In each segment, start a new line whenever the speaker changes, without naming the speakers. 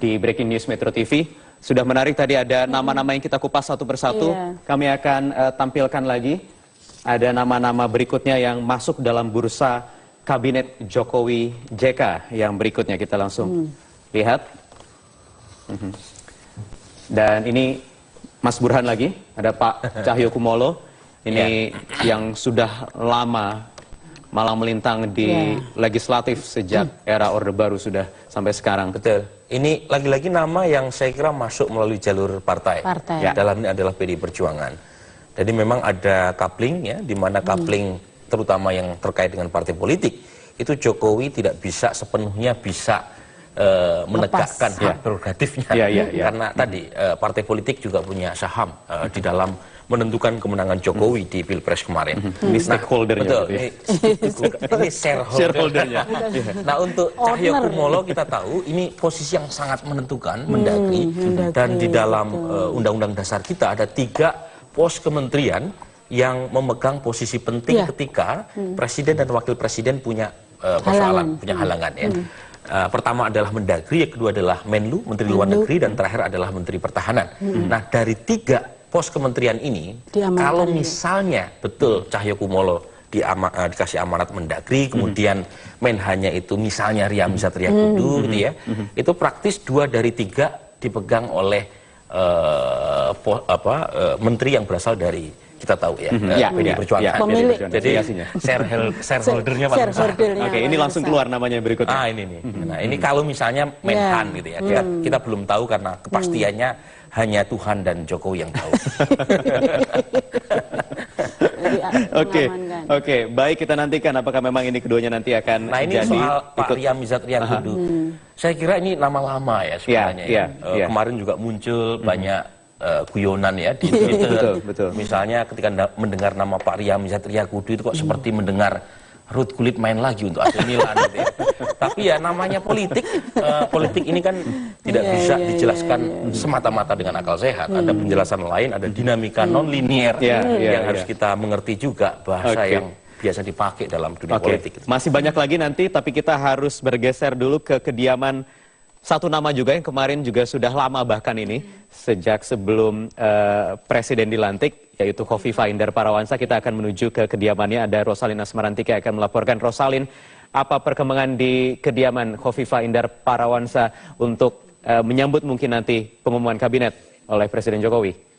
di Breaking News Metro TV. Sudah menarik tadi ada nama-nama yang kita kupas satu persatu. Kami akan tampilkan lagi. Ada nama-nama berikutnya yang masuk dalam bursa Kabinet Jokowi JK. Yang berikutnya kita langsung lihat. Dan ini Mas Burhan lagi, ada Pak Cahyokumolo. Ini yang sudah lama malang melintang di legislatif sejak era Orde Baru sudah sampai sekarang.
Betul. Ini lagi-lagi nama yang saya kira masuk melalui jalur partai. Dalam ini adalah PDI Perjuangan. Jadi memang ada coupling ya, di mana coupling terutama yang terkait dengan partai politik, itu Jokowi tidak bisa sepenuhnya bisa menegakkan hak prerogatifnya. Karena tadi partai politik juga punya saham di dalam menentukan kemenangan Jokowi di Pilpres kemarin.
Ini stakeholdernya.
Betul. Ini shareholdernya. Nah, untuk Cahyokumolo kita tahu ini posisi yang sangat menentukan, mendagri. Dan di dalam Undang-Undang Dasar kita ada 3 pos kementerian yang memegang posisi penting ketika Presiden dan Wakil Presiden punya persoalan, punya halangan ya. Pertama adalah Mendagri, yang kedua adalah Menlu, Menteri Luar Negeri, dan terakhir adalah Menteri Pertahanan. Nah, dari 3 pos kementerian ini, kalau misalnya betul Cahyokumolo dikasih amanat Mendagri, kemudian Menhanya itu misalnya Ria Mizar Triakudu, gitu ya, itu praktis 2 dari 3 dipegang oleh menteri yang berasal dari kita tahu ya, PDI Perjuangan. Jadi shareholdernya paling besar.
Oke, ini langsung keluar namanya berikutnya.
Ini nih. Nah, ini kalau misalnya Menhan gitu ya, kita belum tahu karena kepastiannya hanya Tuhan dan Jokowi yang tahu.
Oke, baik, kita nantikan apakah memang ini keduanya nanti akan
Nah, ini
jadi
soal Pak Ria Mizar Triakudu. Saya kira ini nama lama ya sebenarnya. Kemarin juga muncul banyak guyonan ya di Twitter. Misalnya ketika mendengar nama Pak Ria Mizar Triakudu itu kok seperti mendengar Ruth Gullit main lagi untuk AC Milan gitu ya. Tapi ya namanya politik, politik ini kan tidak bisa dijelaskan semata-mata dengan akal sehat. Ada penjelasan lain, ada dinamika non-linier yang harus kita mengerti juga, bahasa yang biasa dipakai dalam dunia politik.
Masih banyak lagi nanti, tapi kita harus bergeser dulu ke kediaman satu nama juga yang kemarin juga sudah lama bahkan ini, sejak sebelum Presiden dilantik, yaitu Khofifah Indar Parawansa. Kita akan menuju ke kediamannya, ada Rosalin Asmarantika yang akan melaporkan. Rosalin, apa perkembangan di kediaman Khofifah Indar Parawansa untuk menyambut mungkin nanti pengumuman kabinet oleh Presiden Jokowi?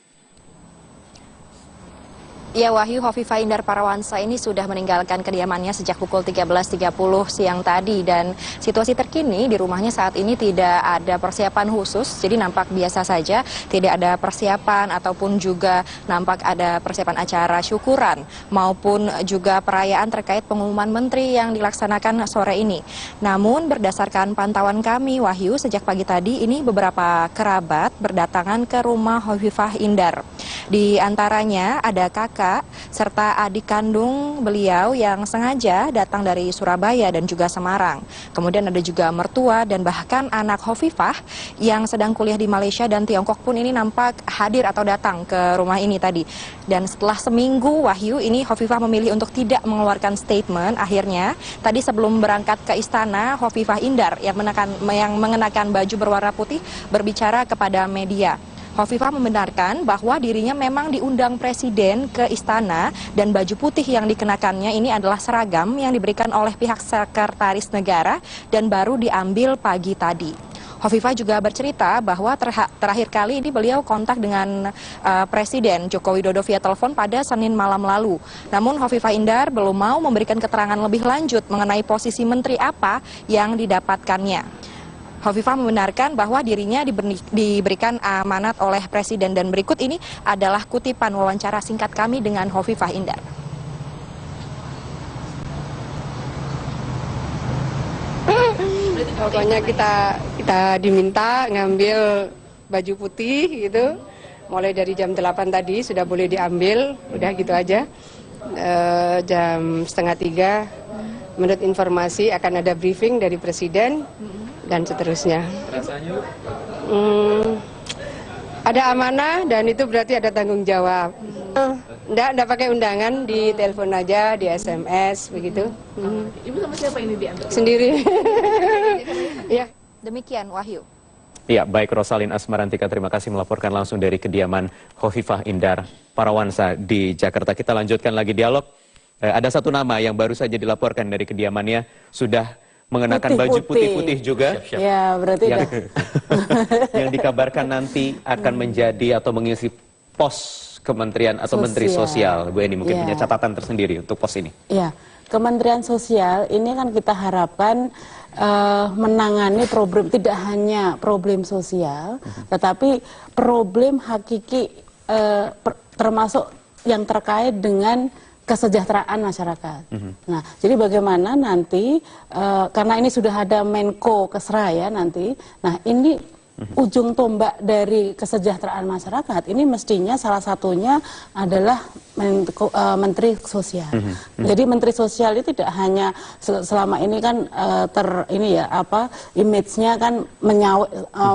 Ya, Wahyu, Khofifah Indar Parawansa ini sudah meninggalkan kediamannya sejak pukul 13.30 siang tadi, dan situasi terkini di rumahnya saat ini tidak ada persiapan khusus, jadi nampak biasa saja, tidak ada persiapan ataupun juga nampak ada persiapan acara syukuran maupun juga perayaan terkait pengumuman menteri yang dilaksanakan sore ini. Namun berdasarkan pantauan kami, Wahyu, sejak pagi tadi ini beberapa kerabat berdatangan ke rumah Khofifah Indar. Di antaranya ada kakak serta adik kandung beliau yang sengaja datang dari Surabaya dan juga Semarang. Kemudian ada juga mertua dan bahkan anak Khofifah yang sedang kuliah di Malaysia dan Tiongkok pun ini nampak hadir atau datang ke rumah ini tadi. Dan setelah seminggu, Wahyu, ini Khofifah memilih untuk tidak mengeluarkan statement. Akhirnya tadi sebelum berangkat ke istana, Khofifah Indar yang mengenakan baju berwarna putih berbicara kepada media. Khofifah membenarkan bahwa dirinya memang diundang Presiden ke istana dan baju putih yang dikenakannya ini adalah seragam yang diberikan oleh pihak Sekretaris Negara dan baru diambil pagi tadi. Khofifah juga bercerita bahwa terakhir kali ini beliau kontak dengan Presiden Joko Widodo via telepon pada Senin malam lalu. Namun Khofifah Indar belum mau memberikan keterangan lebih lanjut mengenai posisi menteri apa yang didapatkannya. Khofifah membenarkan bahwa dirinya diberikan amanat oleh Presiden, dan berikut ini adalah kutipan wawancara singkat kami dengan Khofifah Indar.
Pokoknya kita diminta ngambil baju putih gitu, mulai dari jam 8 tadi sudah boleh diambil, udah gitu aja. Jam 2:30 menurut informasi akan ada briefing dari Presiden dan seterusnya. Ada amanah dan itu berarti ada tanggung jawab. Enggak pakai undangan, di telepon aja, di SMS begitu.
Ibu sama siapa ini diambil?
Sendiri. Ya.
Demikian, Wahyu.
Ya, baik Rosalin Asmarantika, terima kasih melaporkan langsung dari kediaman Khofifah Indar Parawansa di Jakarta. Kita lanjutkan lagi dialog. Ada satu nama yang baru saja dilaporkan dari kediamannya, sudah mengenakan baju putih-putih juga.
Siap-siap. Ya, berarti
yang dikabarkan nanti akan menjadi atau mengisi pos kementerian atau menteri sosial. Bu Eni mungkin punya catatan tersendiri untuk pos ini.
Ya, Kementerian Sosial ini kan kita harapkan menangani problem, tidak hanya problem sosial, tetapi problem hakiki termasuk yang terkait dengan kesejahteraan masyarakat. Nah, jadi bagaimana nanti, karena ini sudah ada Menko Kesra ya nanti, nah ini ujung tombak dari kesejahteraan masyarakat ini mestinya salah satunya adalah Menteri Sosial. Jadi Menteri Sosial itu tidak hanya selama ini kan image-nya kan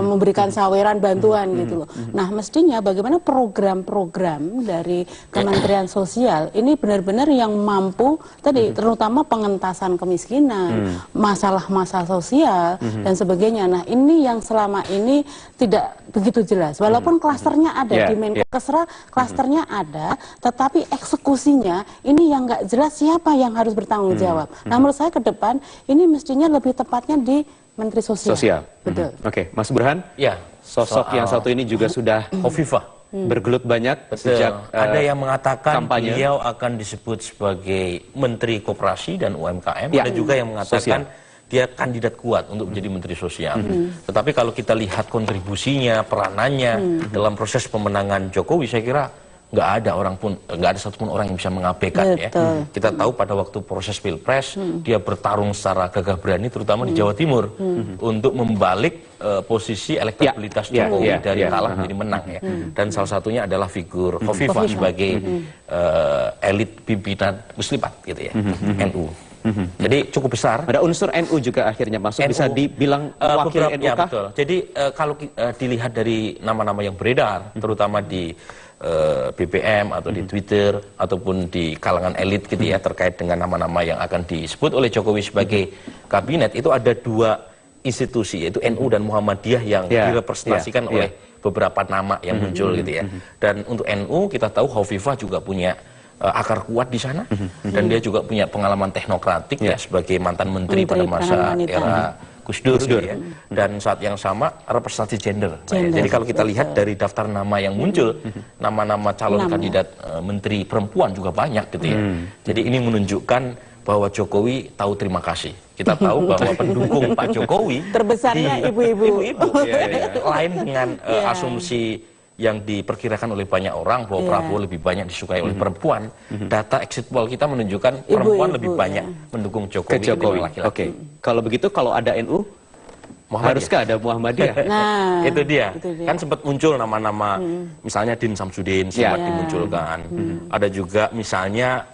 memberikan saweran bantuan gitu loh. Nah, mestinya bagaimana program-program dari Kementerian Sosial ini benar-benar yang mampu tadi terutama pengentasan kemiskinan, masalah-masalah sosial dan sebagainya. Nah, ini yang selama ini tidak begitu jelas. Walaupun klasternya ada di Menko Kesra, klasternya ada, tetapi eksekusinya ini yang nggak jelas siapa yang harus bertanggung jawab. Nah, menurut saya ke depan ini mestinya lebih tepatnya di Menteri Sosial. Betul.
Oke, Mas Burhan.
Ya,
sosok yang satu ini juga sudah
Khofifah.
Bergelut banyak sejak
ada yang mengatakan
kampanye.
beliau akan disebut sebagai Menteri Koperasi dan UMKM. Ada juga yang mengatakan dia kandidat kuat untuk menjadi Menteri Sosial. Tetapi kalau kita lihat kontribusinya, peranannya dalam proses pemenangan Jokowi, saya kira nggak ada satupun orang yang bisa mengabaikan ya. Kita tahu pada waktu proses Pilpres dia bertarung secara gagah berani, terutama di Jawa Timur untuk membalik posisi elektabilitas Jokowi dari kalah menjadi menang ya. Dan salah satunya adalah figur Khofifah sebagai elit pimpinan Muslimat gitu ya, NU. Jadi cukup besar.
Ada unsur NU juga akhirnya masuk, bisa dibilang wakil NU kah?
Betul. Jadi kalau dilihat dari nama-nama yang beredar, terutama di BBM atau di Twitter ataupun di kalangan elit gitu ya, terkait dengan nama-nama yang akan disebut oleh Jokowi sebagai kabinet, itu ada dua institusi, yaitu NU dan Muhammadiyah yang direpresentasikan oleh beberapa nama yang muncul gitu ya. Dan untuk NU kita tahu Khofifah juga punya akar kuat di sana, dan dia juga punya pengalaman teknokratik ya sebagai mantan menteri pada masa era Gus Dur gitu ya. Dan saat yang sama representasi gender. Jadi kalau kita lihat dari daftar nama yang muncul, nama-nama calon kandidat menteri perempuan juga banyak gitu ya. Jadi ini menunjukkan bahwa Jokowi tahu terima kasih. Kita tahu bahwa pendukung Pak Jokowi
terbesarnya ibu-ibu.
Lain dengan asumsi yang diperkirakan oleh banyak orang bahwa Prabowo lebih banyak disukai oleh perempuan. Data exit poll kita menunjukkan perempuan lebih banyak mendukung Jokowi.
Oke, kalau begitu kalau ada NU, haruskah ada Muhammadiyah?
Nah,
itu dia. Kan sempat muncul nama-nama, misalnya Din Samsudin sempat dimunculkan. Ada juga misalnya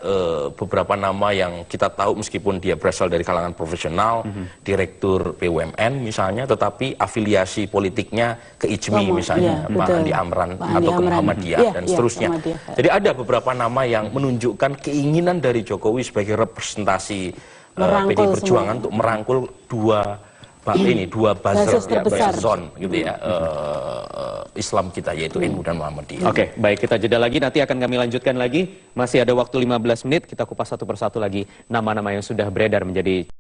beberapa nama yang kita tahu meskipun dia berasal dari kalangan profesional, Direktur BUMN misalnya, tetapi afiliasi politiknya ke IJMI misalnya, Pak Andi Amran atau ke Muhammadiyah dan seterusnya. Jadi ada beberapa nama yang menunjukkan keinginan dari Jokowi sebagai representasi PDI Perjuangan untuk merangkul dua buzzer zone gitu ya, Islam kita, yaitu NU dan Muhammadiyah.
Oke, baik, kita jeda lagi, nanti akan kami lanjutkan lagi. Masih ada waktu 15 menit, kita kupas satu persatu lagi nama-nama yang sudah beredar menjadi